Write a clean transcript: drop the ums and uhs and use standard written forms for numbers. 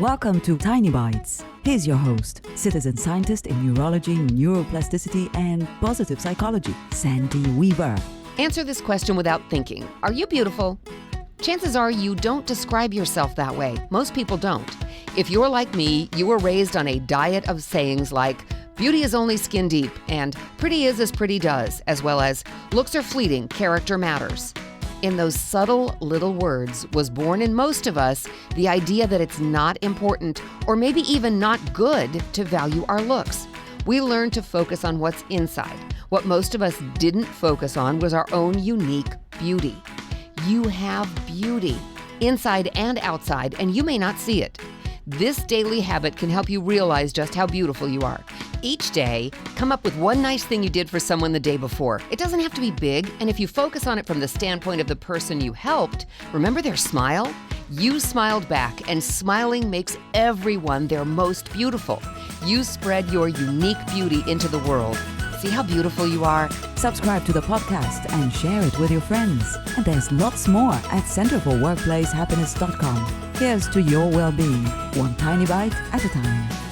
Welcome to Tiny Bites. Here's your host, citizen scientist in neurology, neuroplasticity, and positive psychology, Sandy Weaver. Answer this question without thinking. Are you beautiful? Chances are you don't describe yourself that way. Most people don't. If you're like me, you were raised on a diet of sayings like, beauty is only skin deep, and pretty is as pretty does, as well as looks are fleeting, character matters. In those subtle little words was born in most of us the idea that it's not important, or maybe even not good, to value our looks. We learned to focus on what's inside. What most of us didn't focus on was our own unique beauty. You have beauty, inside and outside, and you may not see it. This daily habit can help you realize just how beautiful you are. Each day, come up with one nice thing you did for someone the day before. It doesn't have to be big, and if you focus on it from the standpoint of the person you helped, remember their smile? You smiled back, and smiling makes everyone their most beautiful. You spread your unique beauty into the world. See how beautiful you are? Subscribe to the podcast and share it with your friends. And there's lots more at centerforworkplacehappiness.com. Here's to your well-being, one tiny bite at a time.